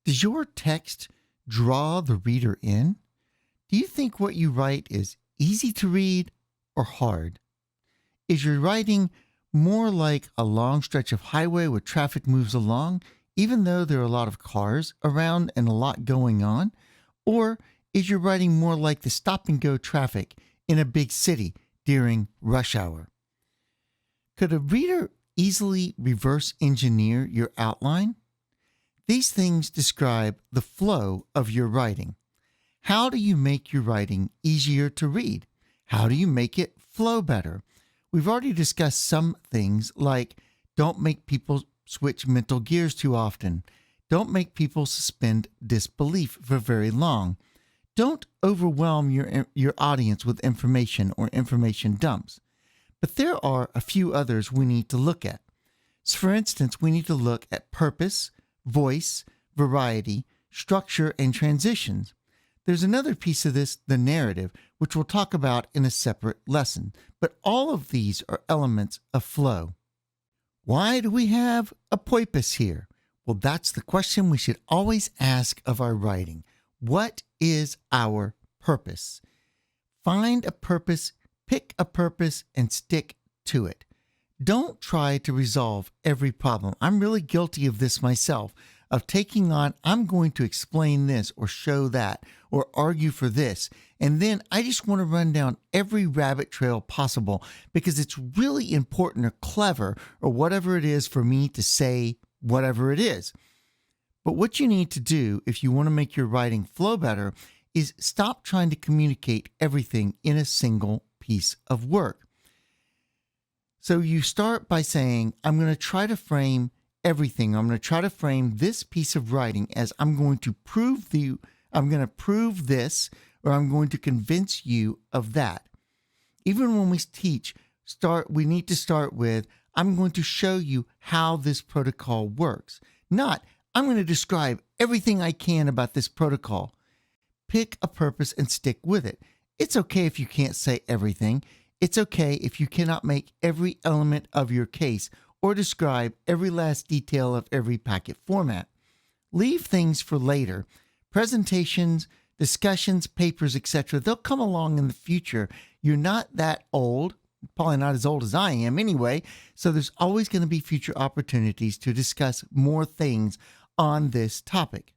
Does your text draw the reader in? Do you think what you write is easy to read or hard? Is your writing more like a long stretch of highway where traffic moves along, even though there are a lot of cars around and a lot going on? Or is your writing more like the stop and go traffic in a big city during rush hour? Could a reader easily reverse engineer your outline? These things describe the flow of your writing. How do you make your writing easier to read? How do you make it flow better? We've already discussed some things like don't make people switch mental gears too often. Don't make people suspend disbelief for very long. Don't overwhelm your audience with information or information dumps. But there are a few others we need to look at. So for instance, we need to look at purpose, voice, variety, structure, and transitions. There's another piece of this, the narrative, which we'll talk about in a separate lesson. But all of these are elements of flow. Why do we have a purpose here? Well, that's the question we should always ask of our writing. What is our purpose? Find a purpose, pick a purpose, and stick to it. Don't try to resolve every problem. I'm really guilty of this myself, of taking on, I'm going to explain this or show that or argue for this. And then I just want to run down every rabbit trail possible because it's really important or clever or whatever it is for me to say whatever it is. But what you need to do if you want to make your writing flow better is stop trying to communicate everything in a single piece of work. So you start by saying, I'm going to try to frame everything. I'm going to try to frame this piece of writing as I'm going to prove this, or I'm going to convince you of that. Even when we teach, we need to start with, I'm going to show you how this protocol works. Not, I'm going to describe everything I can about this protocol. Pick a purpose and stick with it. It's okay if you can't say everything. It's okay if you cannot make every element of your case or describe every last detail of every packet format. Leave things for later. Presentations, discussions, papers, etc. They'll come along in the future. You're not that old, probably not as old as I am anyway, so there's always going to be future opportunities to discuss more things on this topic.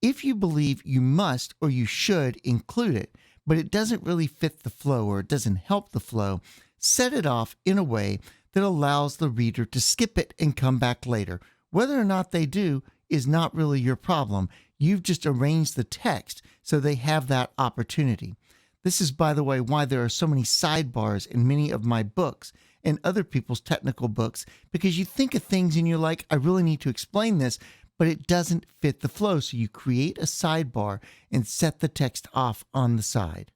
If you believe you must or you should include it, but it doesn't really fit the flow or it doesn't help the flow, set it off in a way that allows the reader to skip it and come back later. Whether or not they do is not really your problem. You've just arranged the text so they have that opportunity. This is, by the way, why there are so many sidebars in many of my books and other people's technical books, because you think of things and you're like, I really need to explain this, but it doesn't fit the flow. So you create a sidebar and set the text off on the side.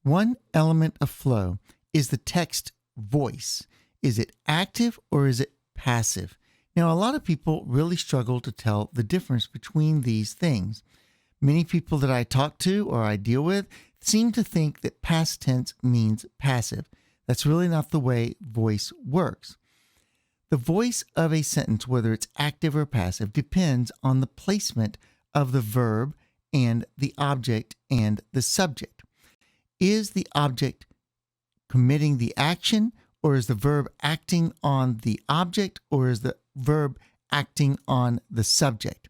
One element of flow is the text voice. Is it active or is it passive? Now, a lot of people really struggle to tell the difference between these things. Many people that I talk to or I deal with seem to think that past tense means passive. That's really not the way voice works. The voice of a sentence, whether it's active or passive, depends on the placement of the verb and the object and the subject. Is the object committing the action, or is the verb acting on the object, or is the verb acting on the subject?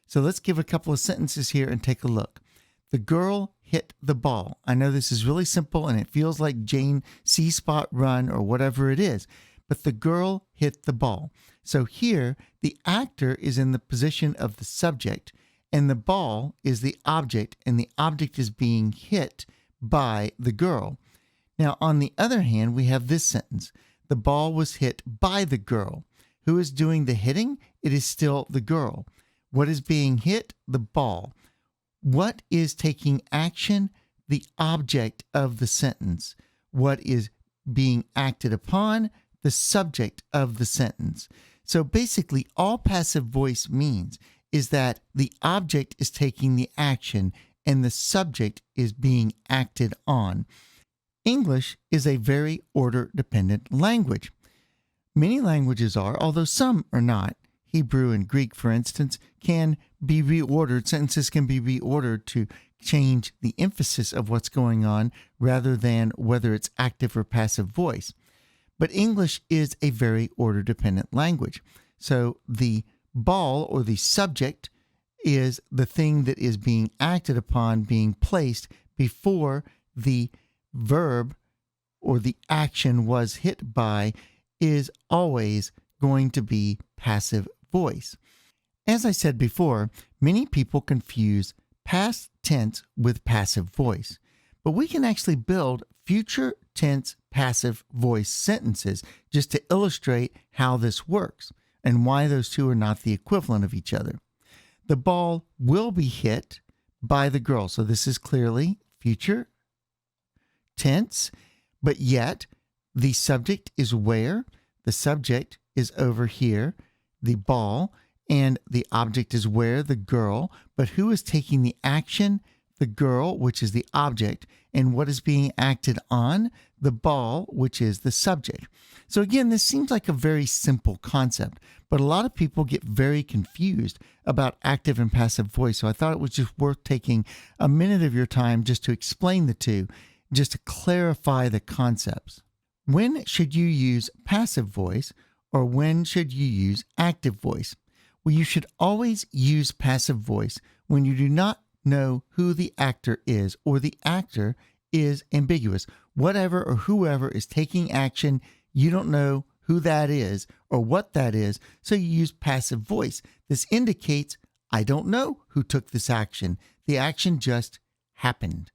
So let's give a couple of sentences here and take a look. The girl hit the ball. I know this is really simple and it feels like Jane C-spot run or whatever it is, but the girl hit the ball. So here, the actor is in the position of the subject and the ball is the object, and the object is being hit by the girl. Now, on the other hand, we have this sentence. The ball was hit by the girl. Who is doing the hitting? It is still the girl. What is being hit? The ball. What is taking action? The object of the sentence. What is being acted upon? The subject of the sentence. So basically, all passive voice means is that the object is taking the action and the subject is being acted on. English is a very order-dependent language. Many languages are, although some are not. Hebrew and Greek, for instance, can be reordered. Sentences can be reordered to change the emphasis of what's going on rather than whether it's active or passive voice. But English is a very order-dependent language. So the ball or the subject is the thing that is being acted upon, being placed before the verb or the action was hit by, is always going to be passive voice. As I said before, many people confuse past tense with passive voice, but we can actually build future tense passive voice sentences just to illustrate how this works and why those two are not the equivalent of each other. The ball will be hit by the girl. So this is clearly future tense, but yet the subject is where? The subject is over here, the ball, and the object is where? The girl. But who is taking the action? The girl, which is the object, and what is being acted on? The ball, which is the subject. So again, this seems like a very simple concept, but a lot of people get very confused about active and passive voice. So I thought it was just worth taking a minute of your time just to explain the two, just to clarify the concepts. When should you use passive voice or when should you use active voice? Well, you should always use passive voice when you do not know who the actor is or the actor is ambiguous. Whatever or whoever is taking action, you don't know who that is or what that is, so you use passive voice. This indicates, I don't know who took this action. The action just happened.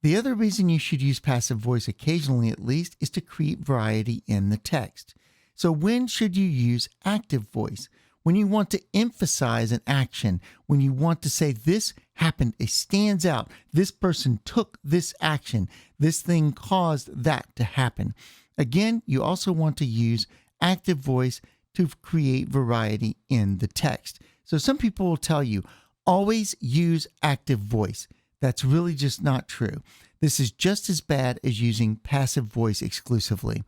The other reason you should use passive voice occasionally at least is to create variety in the text. So when should you use active voice? When you want to emphasize an action, when you want to say this happened, it stands out, this person took this action, this thing caused that to happen. Again, you also want to use active voice to create variety in the text. So some people will tell you, always use active voice. That's really just not true. This is just as bad as using passive voice exclusively.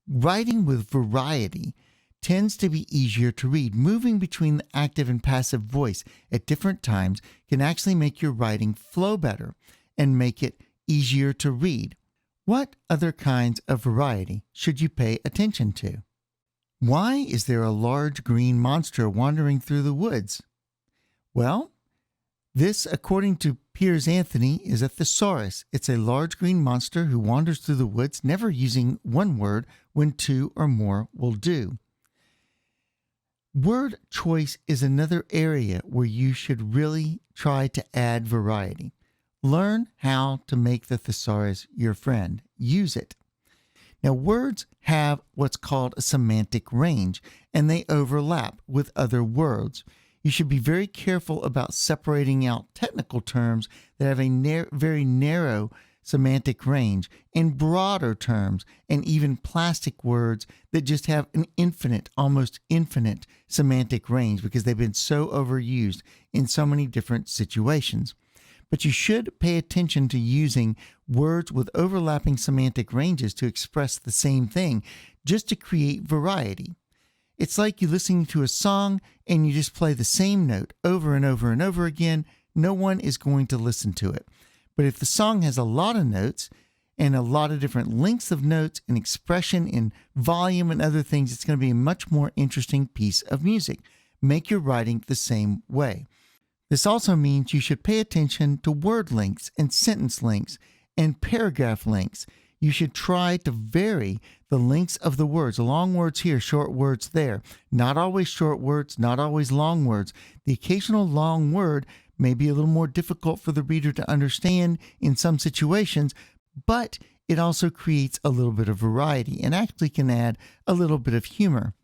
Writing with variety tends to be easier to read. Moving between the active and passive voice at different times can actually make your writing flow better and make it easier to read. What other kinds of variety should you pay attention to? Why is there a large green monster wandering through the woods? Well, this, according to Piers Anthony, is a thesaurus. It's a large green monster who wanders through the woods, never using one word when two or more will do. Word choice is another area where you should really try to add variety. Learn how to make the thesaurus your friend. Use it. Now, words have what's called a semantic range, and they overlap with other words. You should be very careful about separating out technical terms that have a very narrow semantic range and broader terms and even plastic words that just have an infinite, almost infinite semantic range because they've been so overused in so many different situations. But you should pay attention to using words with overlapping semantic ranges to express the same thing, just to create variety. It's like you listening to a song and you just play the same note over and over and over again. No one is going to listen to it. But if the song has a lot of notes and a lot of different lengths of notes and expression and volume and other things, it's going to be a much more interesting piece of music. Make your writing the same way. This also means you should pay attention to word lengths and sentence lengths and paragraph lengths. You should try to vary the lengths of the words. Long words here, short words there. Not always short words, not always long words. The occasional long word may be a little more difficult for the reader to understand in some situations, but it also creates a little bit of variety and actually can add a little bit of humor.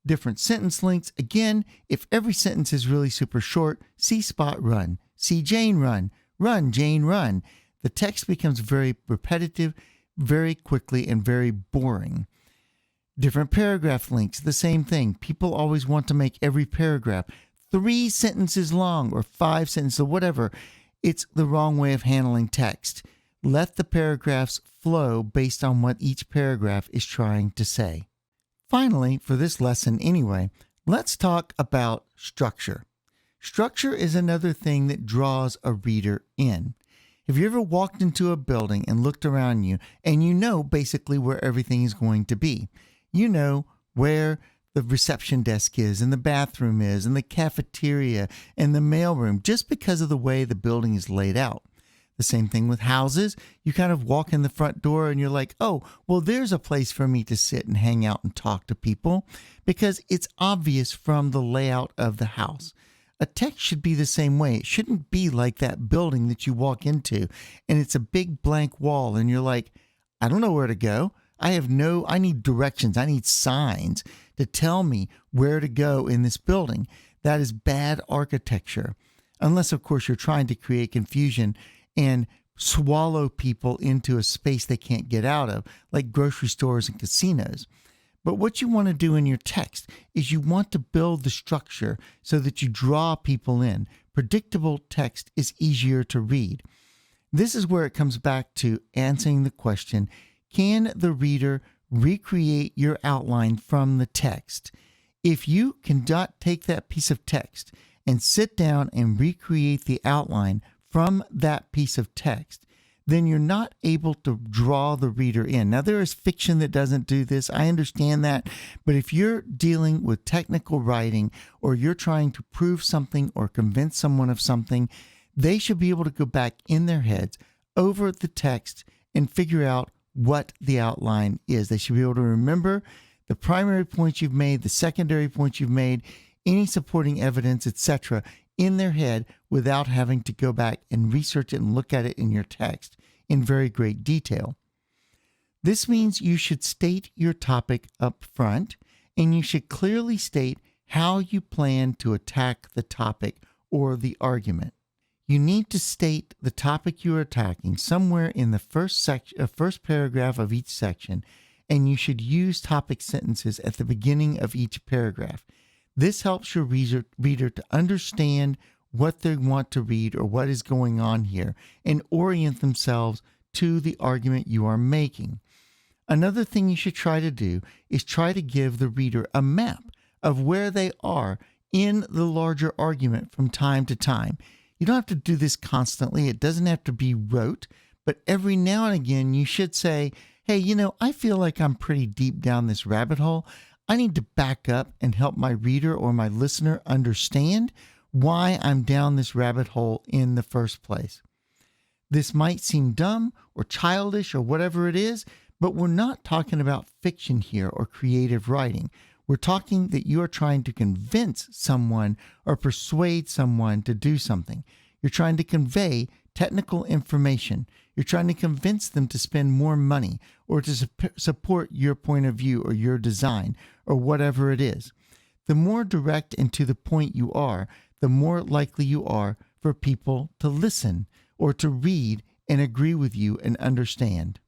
Different sentence lengths. Again, if every sentence is really super short, see Spot run, see Jane run, run Jane run. The text becomes very repetitive, very quickly, and very boring. Different paragraph lengths, the same thing. People always want to make every paragraph 3 sentences long or 5 sentences or whatever. It's the wrong way of handling text. Let the paragraphs flow based on what each paragraph is trying to say. Finally, for this lesson anyway, Let's talk about structure. Structure is another thing that draws a reader in. Have you ever walked into a building and looked around you and you know basically where everything is going to be? You know where the reception desk is and the bathroom is and the cafeteria and the mailroom just because of the way the building is laid out. The same thing with houses. You kind of walk in the front door and you're like, oh, well, there's a place for me to sit and hang out and talk to people because it's obvious from the layout of the house. A text should be the same way. It shouldn't be like that building that you walk into and it's a big blank wall and you're like, I don't know where to go. I need directions. I need signs to tell me where to go in this building. That is bad architecture. Unless, of course, you're trying to create confusion and swallow people into a space they can't get out of, like grocery stores and casinos. But what you want to do in your text is you want to build the structure so that you draw people in. Predictable text is easier to read. This is where it comes back to answering the question, can the reader recreate your outline from the text? If you cannot take that piece of text and sit down and recreate the outline from that piece of text, then you're not able to draw the reader in. Now, there is fiction that doesn't do this. I understand that. But if you're dealing with technical writing or you're trying to prove something or convince someone of something, they should be able to go back in their heads over the text and figure out what the outline is. They should be able to remember the primary points you've made, the secondary points you've made, any supporting evidence, etc., in their head without having to go back and research it and look at it in your text in very great detail. This means you should state your topic up front and you should clearly state how you plan to attack the topic or the argument. You need to state the topic you are attacking somewhere in the first paragraph of each section, and you should use topic sentences at the beginning of each paragraph. This helps your reader to understand what they want to read or what is going on here and orient themselves to the argument you are making. Another thing you should try to do is try to give the reader a map of where they are in the larger argument from time to time. You don't have to do this constantly. It doesn't have to be rote, but every now and again you should say, hey, I feel like I'm pretty deep down this rabbit hole. I need to back up and help my reader or my listener understand why I'm down this rabbit hole in the first place. This might seem dumb or childish or whatever it is, but we're not talking about fiction here or creative writing. We're talking that you are trying to convince someone or persuade someone to do something. You're trying to convey technical information. You're trying to convince them to spend more money or to support your point of view or your design or whatever it is. The more direct and to the point you are, the more likely you are for people to listen or to read and agree with you and understand.